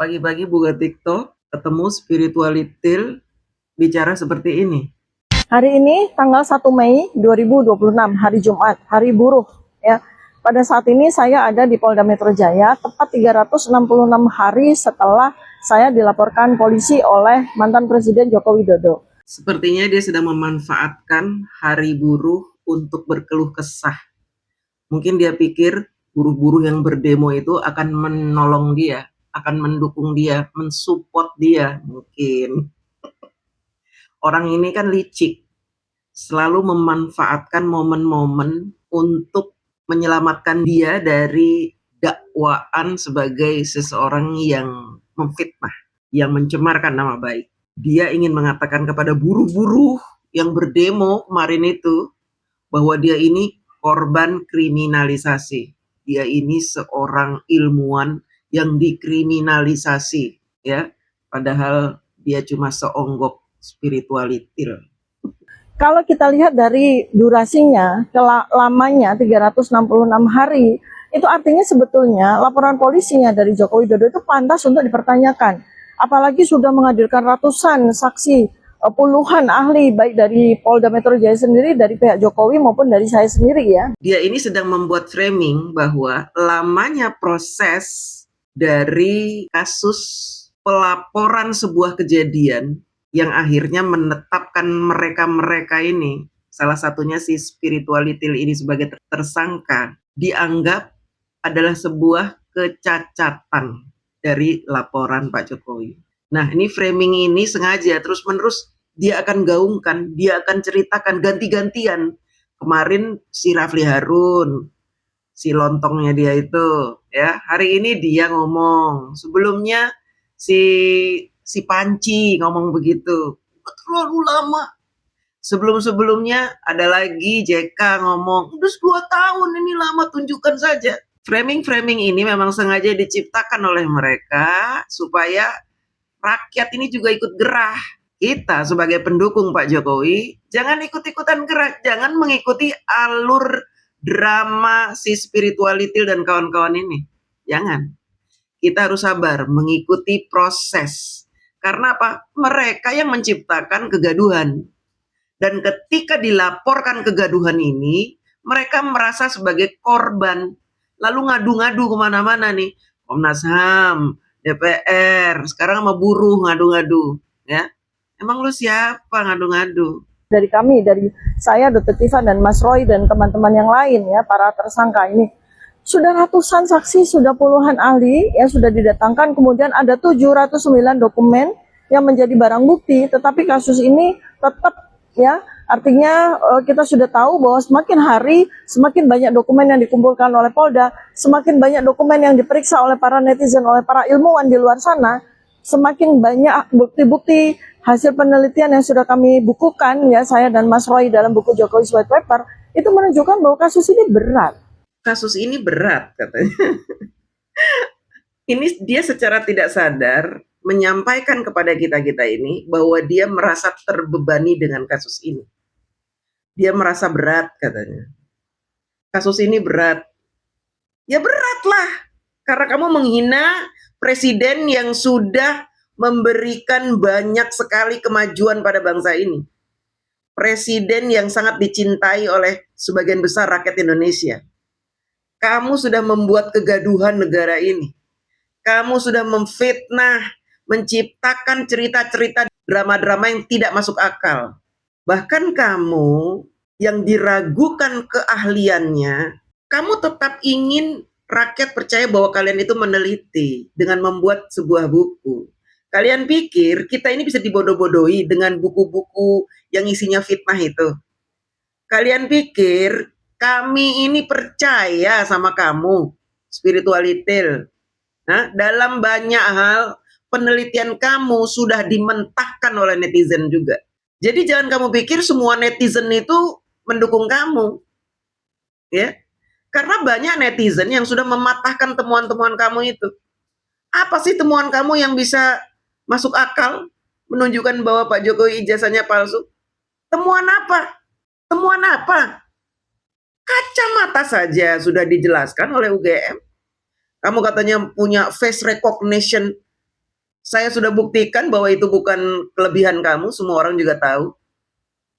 Pagi-pagi buka TikTok, ketemu spiritualitil bicara seperti ini. Hari ini tanggal 1 Mei 2026, hari Jumat, hari buruh ya. Pada saat ini saya ada di Polda Metro Jaya, tepat 366 hari setelah saya dilaporkan polisi oleh mantan Presiden Joko Widodo. Sepertinya dia sedang memanfaatkan hari buruh untuk berkeluh kesah. Mungkin dia pikir buruh-buruh yang berdemo itu akan menolong dia, akan mendukung dia, mensupport dia mungkin. Orang ini kan licik, selalu memanfaatkan momen-momen untuk menyelamatkan dia dari dakwaan sebagai seseorang yang memfitnah, yang mencemarkan nama baik. Dia ingin mengatakan kepada buruh-buruh yang berdemo kemarin itu bahwa dia ini korban kriminalisasi. Dia ini seorang ilmuwan yang dikriminalisasi, ya. Padahal dia cuma seonggok spiritualitil. Kalau kita lihat dari durasinya, lamanya 366 hari, itu artinya sebetulnya laporan polisinya dari Joko Widodo itu pantas untuk dipertanyakan. Apalagi sudah menghadirkan ratusan saksi, puluhan ahli, baik dari Polda Metro Jaya sendiri, dari pihak Jokowi maupun dari saya sendiri ya. Dia ini sedang membuat framing bahwa lamanya proses dari kasus pelaporan sebuah kejadian yang akhirnya menetapkan mereka-mereka ini, salah satunya si spiritualitil ini sebagai tersangka, dianggap adalah sebuah kecacatan dari laporan Pak Jokowi. Nah, ini framing ini sengaja terus-menerus dia akan gaungkan, dia akan ceritakan ganti-gantian. Kemarin si Rafli Harun, si lontongnya dia itu, ya. Hari ini dia ngomong. Sebelumnya si Panci ngomong begitu. Terlalu lama. Sebelum-sebelumnya ada lagi JK ngomong, udah 2 tahun ini lama, tunjukkan saja. Framing-framing ini memang sengaja diciptakan oleh mereka supaya rakyat ini juga ikut gerah. Kita sebagai pendukung Pak Jokowi, jangan ikut-ikutan gerah, jangan mengikuti alur drama si spiritualitil dan kawan-kawan ini. Jangan. Kita harus sabar mengikuti proses. Karena apa? Mereka yang menciptakan kegaduhan. Dan ketika dilaporkan kegaduhan ini, mereka merasa sebagai korban. Lalu ngadu-ngadu kemana-mana nih. Komnas HAM, DPR, sekarang sama buruh ngadu-ngadu. Ya, emang lu siapa ngadu-ngadu? Dari kami, dari saya, Dr. Tivan, dan Mas Roy, dan teman-teman yang lain ya, para tersangka ini, sudah ratusan saksi, sudah puluhan ahli yang sudah didatangkan, kemudian ada 709 dokumen yang menjadi barang bukti, tetapi kasus ini tetap ya, artinya kita sudah tahu bahwa semakin hari semakin banyak dokumen yang dikumpulkan oleh Polda, semakin banyak dokumen yang diperiksa oleh para netizen, oleh para ilmuwan di luar sana, semakin banyak bukti-bukti hasil penelitian yang sudah kami bukukan ya, saya dan Mas Roy dalam buku Jokowi's White Paper, itu menunjukkan bahwa kasus ini berat. Kasus ini berat katanya. Ini dia secara tidak sadar menyampaikan kepada kita-kita ini bahwa dia merasa terbebani dengan kasus ini. Dia merasa berat katanya. Kasus ini berat. Ya beratlah. Karena kamu menghina presiden yang sudah memberikan banyak sekali kemajuan pada bangsa ini. Presiden yang sangat dicintai oleh sebagian besar rakyat Indonesia. Kamu sudah membuat kegaduhan negara ini. Kamu sudah memfitnah, menciptakan cerita-cerita drama-drama yang tidak masuk akal. Bahkan kamu yang diragukan keahliannya, kamu tetap ingin rakyat percaya bahwa kalian itu meneliti dengan membuat sebuah buku. Kalian pikir kita ini bisa dibodoh-bodohi dengan buku-buku yang isinya fitnah itu? Kalian pikir kami ini percaya sama kamu, spiritualitil? Nah, dalam banyak hal penelitian kamu sudah dimentahkan oleh netizen juga. Jadi jangan kamu pikir semua netizen itu mendukung kamu. Ya. Karena banyak netizen yang sudah mematahkan temuan-temuan kamu itu. Apa sih temuan kamu yang bisa masuk akal menunjukkan bahwa Pak Jokowi ijazahnya palsu? Temuan apa? Temuan apa? Kacamata saja sudah dijelaskan oleh UGM. Kamu katanya punya face recognition Saya sudah buktikan bahwa itu bukan kelebihan kamu, semua orang juga tahu.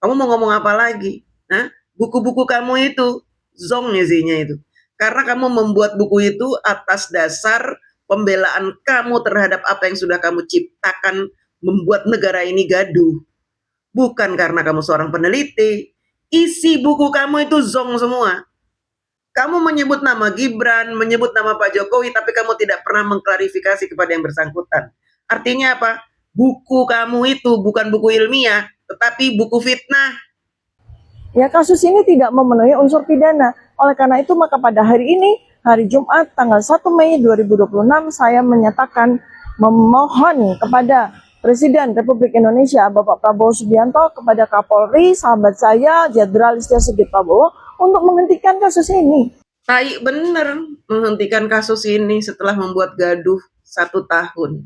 Kamu mau ngomong apa lagi? Hah? Buku-buku kamu itu zong isinya itu. Karena kamu membuat buku itu atas dasar pembelaan kamu terhadap apa yang sudah kamu ciptakan, membuat negara ini gaduh. Bukan karena kamu seorang peneliti. Isi buku kamu itu zong semua. Kamu menyebut nama Gibran, menyebut nama Pak Jokowi, tapi kamu tidak pernah mengklarifikasi kepada yang bersangkutan. Artinya apa? Buku kamu itu bukan buku ilmiah, tetapi buku fitnah. Ya, kasus ini tidak memenuhi unsur pidana. Oleh karena itu, maka pada hari ini, hari Jumat, tanggal 1 Mei 2026, saya menyatakan memohon kepada Presiden Republik Indonesia, Bapak Prabowo Subianto, kepada Kapolri, sahabat saya, Jenderal Listio Sigit Prabowo, untuk menghentikan kasus ini. Tai bener menghentikan kasus ini setelah membuat gaduh 1 tahun.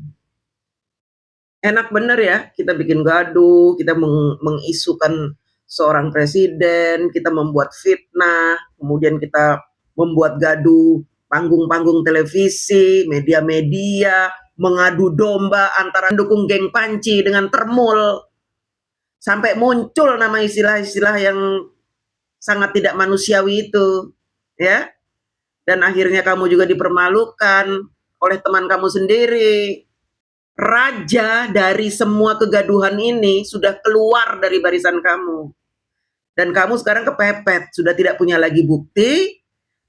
Enak bener ya, kita bikin gaduh, kita mengisukan seorang presiden, kita membuat fitnah, kemudian kita membuat gaduh panggung-panggung televisi, media-media, mengadu domba antara dukung geng Panci dengan Termul, sampai muncul nama istilah-istilah yang sangat tidak manusiawi itu, ya. Dan akhirnya kamu juga dipermalukan oleh teman kamu sendiri. Raja dari semua kegaduhan ini sudah keluar dari barisan kamu. Dan kamu sekarang kepepet, sudah tidak punya lagi bukti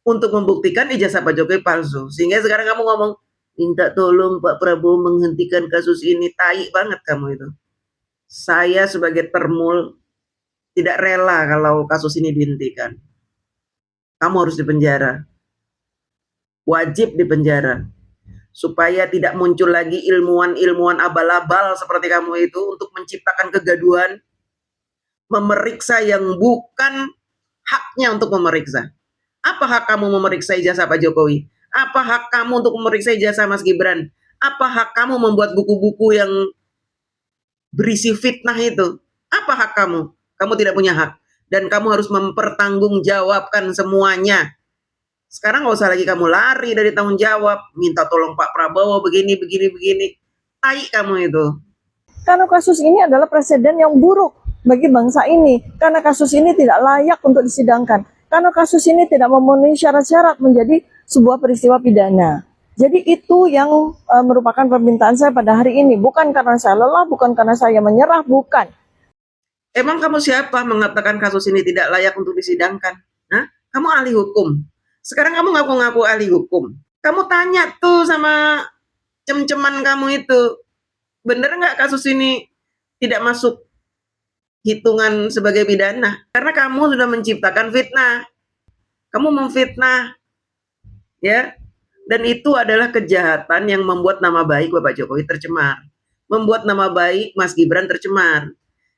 untuk membuktikan ijazah Pak Jokowi palsu. Sehingga sekarang kamu ngomong, minta tolong Pak Prabowo menghentikan kasus ini. Tai banget kamu itu. Saya sebagai Termul tidak rela kalau kasus ini dihentikan. Kamu harus dipenjara. Wajib dipenjara. Supaya tidak muncul lagi ilmuwan-ilmuwan abal-abal seperti kamu itu untuk menciptakan kegaduhan, memeriksa yang bukan haknya untuk memeriksa. Apa hak kamu memeriksa ijazah Pak Jokowi? Apa hak kamu untuk memeriksa ijazah Mas Gibran? Apa hak kamu membuat buku-buku yang berisi fitnah itu? Apa hak kamu? Kamu tidak punya hak. Dan kamu harus mempertanggungjawabkan semuanya. Sekarang nggak usah lagi kamu lari dari tanggung jawab, minta tolong Pak Prabowo begini, begini, begini. Tai kamu itu. Karena kasus ini adalah presiden yang buruk bagi bangsa ini. Karena kasus ini tidak layak untuk disidangkan. Karena kasus ini tidak memenuhi syarat-syarat menjadi sebuah peristiwa pidana. Jadi itu yang merupakan permintaan saya pada hari ini. Bukan karena saya lelah, bukan karena saya menyerah, bukan. Emang kamu siapa mengatakan kasus ini tidak layak untuk disidangkan? Hah? Kamu ahli hukum. Sekarang kamu ngaku-ngaku ahli hukum. Kamu tanya tuh sama cem-ceman kamu itu, bener nggak kasus ini tidak masuk hitungan sebagai pidana? Karena kamu sudah menciptakan fitnah. Kamu memfitnah, ya. Dan itu adalah kejahatan yang membuat nama baik Bapak Jokowi tercemar. Membuat nama baik Mas Gibran tercemar.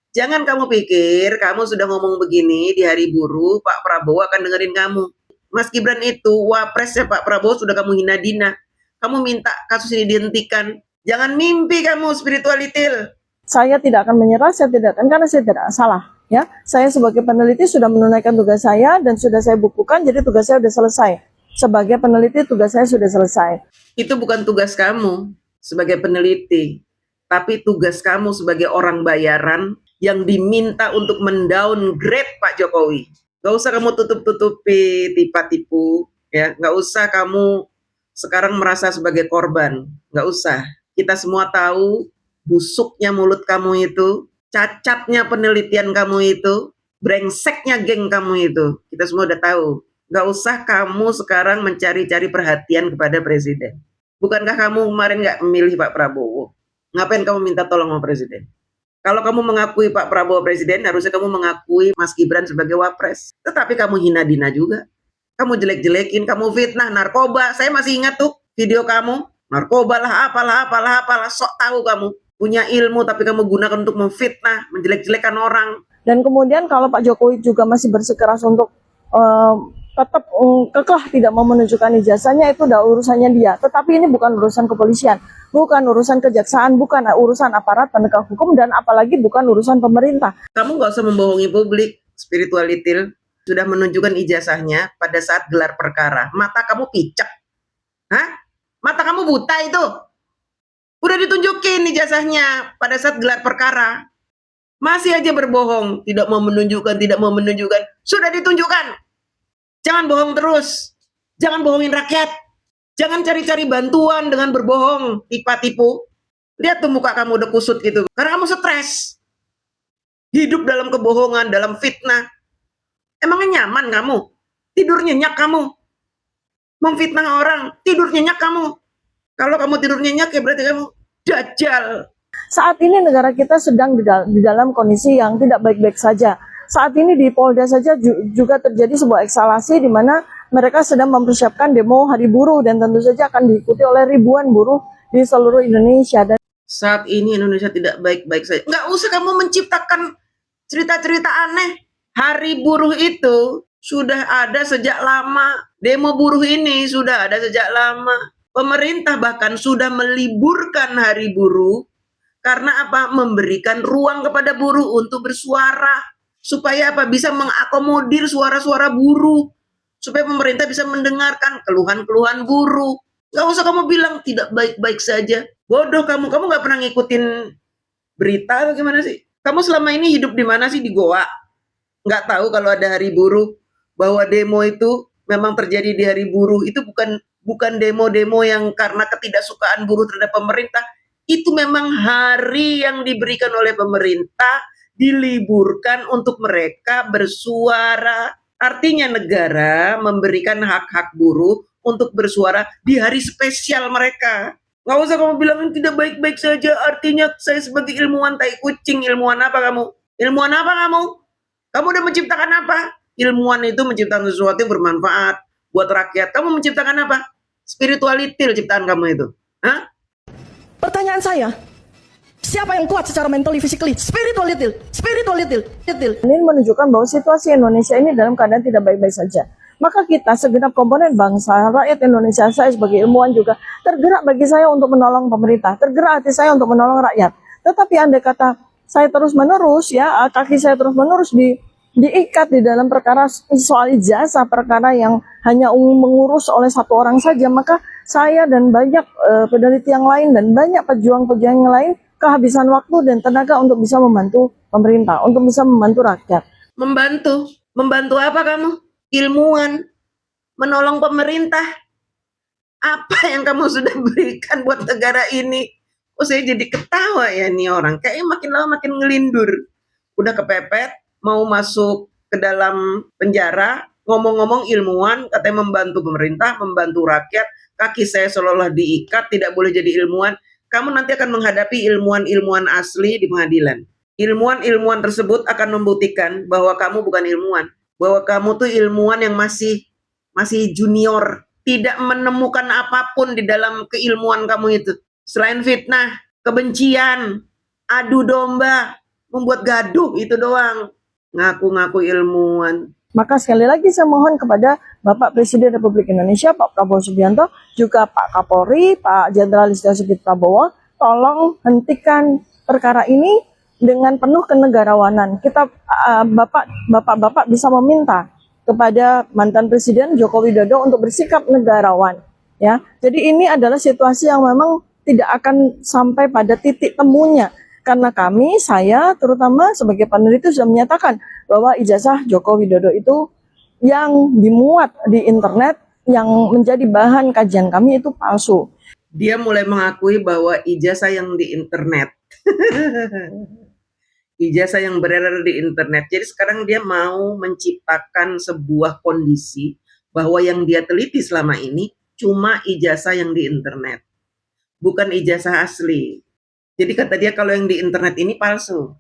Jangan kamu pikir kamu sudah ngomong begini di hari buruh, Pak Prabowo akan dengerin kamu. Mas Gibran itu wapresnya Pak Prabowo sudah kamu hina-dina. Kamu minta kasus ini dihentikan. Jangan mimpi kamu spiritualitil. Saya tidak akan menyerah, saya tidak akan, karena saya tidak salah. Ya, saya sebagai peneliti sudah menunaikan tugas saya dan sudah saya bukukan, jadi tugas saya sudah selesai. Sebagai peneliti tugas saya sudah selesai. Itu bukan tugas kamu sebagai peneliti, tapi tugas kamu sebagai orang bayaran yang diminta untuk mendowngrade Pak Jokowi. Gak usah kamu tutup-tutupi tipu-tipu, ya. Gak usah kamu sekarang merasa sebagai korban. Gak usah. Kita semua tahu busuknya mulut kamu itu, cacatnya penelitian kamu itu, brengseknya geng kamu itu. Kita semua udah tahu. Gak usah kamu sekarang mencari-cari perhatian kepada presiden. Bukankah kamu kemarin gak memilih Pak Prabowo? Ngapain kamu minta tolong sama presiden? Kalau kamu mengakui Pak Prabowo presiden, harusnya kamu mengakui Mas Gibran sebagai wapres. Tetapi kamu hina-dina juga. Kamu jelek-jelekin, kamu fitnah, narkoba. Saya masih ingat tuh video kamu. Narkoba lah, apalah. Sok tahu kamu. Punya ilmu, tapi kamu gunakan untuk memfitnah, menjelek-jelekan orang. Dan kemudian kalau Pak Jokowi juga masih bersikeras untuk tetap kekeh tidak mau menunjukkan ijazahnya, itu udah urusannya dia. Tetapi ini bukan urusan kepolisian, bukan urusan kejaksaan, bukan urusan aparat penegak hukum, dan apalagi bukan urusan pemerintah. Kamu nggak usah membohongi publik, spiritualitil. Sudah menunjukkan ijazahnya pada saat gelar perkara. Mata kamu picek. Hah? Mata kamu buta itu. Udah ditunjukin ijazahnya pada saat gelar perkara. Masih aja berbohong, tidak mau menunjukkan, tidak mau menunjukkan. Sudah ditunjukkan. Jangan bohong terus. Jangan bohongin rakyat. Jangan cari-cari bantuan dengan berbohong, tipu. Lihat tuh muka kamu udah kusut gitu. Karena kamu stres. Hidup dalam kebohongan, dalam fitnah. Emangnya nyaman kamu? Tidur nyenyak kamu? Memfitnah orang, tidur nyenyak kamu? Kalau kamu tidur nyenyak ya berarti kamu dajjal. Saat ini negara kita sedang di dalam kondisi yang tidak baik-baik saja. Saat ini di Polda saja juga terjadi sebuah ekskalasi di mana mereka sedang mempersiapkan demo Hari Buruh dan tentu saja akan diikuti oleh ribuan buruh di seluruh Indonesia. Dan saat ini Indonesia tidak baik-baik saja. Nggak usah kamu menciptakan cerita-cerita aneh. Hari Buruh itu sudah ada sejak lama. Demo buruh ini sudah ada sejak lama. Pemerintah bahkan sudah meliburkan Hari Buruh karena apa? Memberikan ruang kepada buruh untuk bersuara. Supaya apa? Bisa mengakomodir suara-suara buruh. Supaya pemerintah bisa mendengarkan keluhan-keluhan buruh. Gak usah kamu bilang tidak baik-baik saja. Bodoh kamu gak pernah ngikutin berita atau gimana sih? Kamu selama ini hidup di mana sih? Di Goa? Gak tahu kalau ada Hari Buruh, bahwa demo itu memang terjadi di Hari Buruh. Itu bukan demo-demo yang karena ketidaksukaan buruh terhadap pemerintah. Itu memang hari yang diberikan oleh pemerintah, diliburkan untuk mereka bersuara. Artinya negara memberikan hak-hak buruh untuk bersuara di hari spesial mereka. Nggak usah kamu bilang tidak baik-baik saja, artinya saya sebagai ilmuwan tai kucing. Ilmuwan apa kamu? Ilmuwan apa kamu? Kamu udah menciptakan apa? Ilmuwan itu menciptakan sesuatu yang bermanfaat buat rakyat. Kamu menciptakan apa? Spiritualitil ciptaan kamu itu. Hah? Pertanyaan saya, siapa yang kuat secara mentally, physically, spiritualitil? Ini menunjukkan bahwa situasi Indonesia ini dalam keadaan tidak baik-baik saja. Maka kita segenap komponen bangsa, rakyat Indonesia, saya sebagai ilmuwan juga tergerak bagi saya untuk menolong pemerintah, tergerak hati saya untuk menolong rakyat. Tetapi andai kata saya terus-menerus ya, kaki saya terus-menerus diikat di dalam perkara soal ijazah, perkara yang hanya mengurus oleh satu orang saja, maka saya dan banyak peneliti yang lain dan banyak pejuang-pejuang yang lain kehabisan waktu dan tenaga untuk bisa membantu pemerintah, untuk bisa membantu rakyat. Membantu apa kamu? Ilmuwan, menolong pemerintah. Apa yang kamu sudah berikan buat negara ini? Oh, saya jadi ketawa ya nih orang. Kayaknya makin lama makin ngelindur. Udah kepepet, mau masuk ke dalam penjara, ngomong-ngomong ilmuwan, katanya membantu pemerintah, membantu rakyat. Kaki saya seolah-olah diikat, tidak boleh jadi ilmuwan. Kamu nanti akan menghadapi ilmuwan-ilmuwan asli di pengadilan. Ilmuwan-ilmuwan tersebut akan membuktikan bahwa kamu bukan ilmuwan, bahwa kamu tuh ilmuwan yang masih junior, tidak menemukan apapun di dalam keilmuan kamu itu. Selain fitnah, kebencian, adu domba, membuat gaduh, itu doang. Ngaku-ngaku ilmuwan. Maka sekali lagi saya mohon kepada Bapak Presiden Republik Indonesia, Pak Prabowo Subianto, juga Pak Kapolri, Pak Jenderal Listio Sigit Prabowo, tolong hentikan perkara ini dengan penuh kenegarawanan. Kita bapak-bapak bisa meminta kepada mantan Presiden Joko Widodo untuk bersikap negarawan. Ya, jadi ini adalah situasi yang memang tidak akan sampai pada titik temunya. Karena saya terutama sebagai peneliti sudah menyatakan bahwa ijazah Joko Widodo itu yang dimuat di internet, yang menjadi bahan kajian kami itu palsu. Dia mulai mengakui bahwa ijazah yang di internet, ijazah yang beredar di internet. Jadi sekarang dia mau menciptakan sebuah kondisi bahwa yang dia teliti selama ini cuma ijazah yang di internet, bukan ijazah asli. Jadi kata dia kalau yang di internet ini palsu.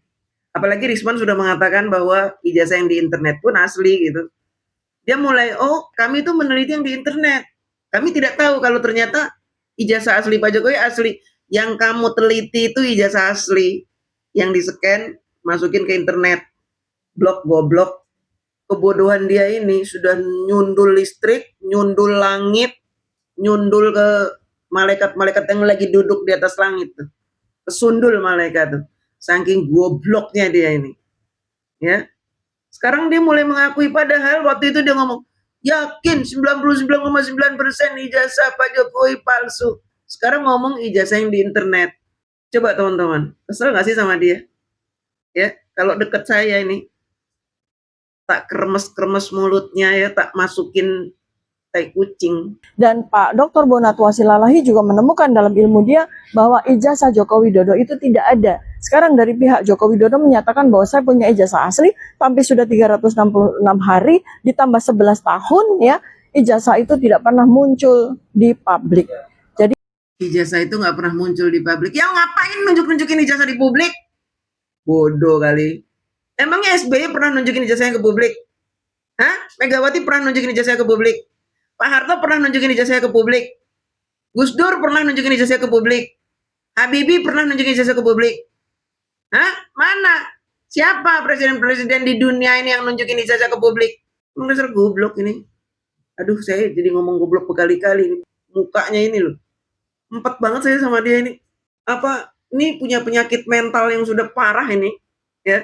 Apalagi Risman sudah mengatakan bahwa ijazah yang di internet pun asli gitu. Dia mulai, oh kami itu meneliti yang di internet. Kami tidak tahu kalau ternyata ijazah asli Pak Jokowi asli. Yang kamu teliti itu ijazah asli. Yang di-scan, masukin ke internet. Blok goblok. Kebodohan dia ini sudah nyundul listrik, nyundul langit, nyundul ke malaikat-malaikat yang lagi duduk di atas langit tuh. Kesundul malaikat tuh, saking gobloknya dia ini, ya. Sekarang dia mulai mengakui, padahal waktu itu dia ngomong, yakin 99,9% ijazah Pak Jokowi palsu. Sekarang ngomong ijazah yang di internet. Coba teman-teman, kesel nggak sih sama dia? Ya, kalau deket saya ini, tak kremes-kremes mulutnya ya, tak masukin tai kucing. Dan Pak Dr. Bonatwa Silalahi juga menemukan dalam ilmu dia bahwa ijazah Joko Widodo itu tidak ada. Sekarang dari pihak Joko Widodo menyatakan bahwa saya punya ijazah asli, tapi sudah 366 hari, ditambah 11 tahun ya, ijazah itu tidak pernah muncul di publik. Jadi Ijazah itu nggak pernah muncul di publik. Ya ngapain nunjuk-nunjukin ijazah di publik? Bodoh kali. Emangnya SBY pernah nunjukin ijazahnya ke publik? Hah? Megawati pernah nunjukin ijazahnya ke publik? Pak Harto pernah nunjukin ijazahnya ke publik? Gus Dur pernah nunjukin ijazahnya ke publik? Habibie pernah nunjukin ijazah ke publik? Hah? Mana? Siapa presiden-presiden di dunia ini yang nunjukin ijazah ke publik? Dasar goblok ini. Aduh, saya jadi ngomong goblok berkali-kali. Mukanya ini loh. Empat banget saya sama dia ini. Apa ini punya penyakit mental yang sudah parah ini, ya.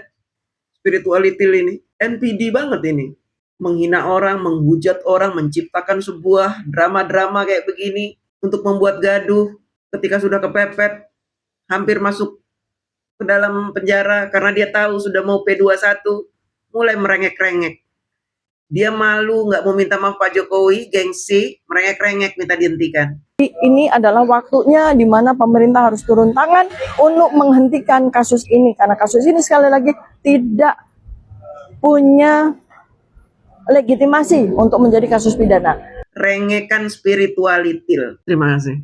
Spirituality ini. NPD banget ini. Menghina orang, menghujat orang, menciptakan sebuah drama-drama kayak begini untuk membuat gaduh. Ketika sudah kepepet, hampir masuk ke dalam penjara karena dia tahu sudah mau P21, mulai merengek-rengek. Dia malu, nggak mau minta maaf Pak Jokowi, gengsi, merengek-rengek, minta dihentikan. ini adalah waktunya di mana pemerintah harus turun tangan untuk menghentikan kasus ini. Karena kasus ini sekali lagi tidak punya legitimasi untuk menjadi kasus pidana. Rengekan spiritualitil. Terima kasih.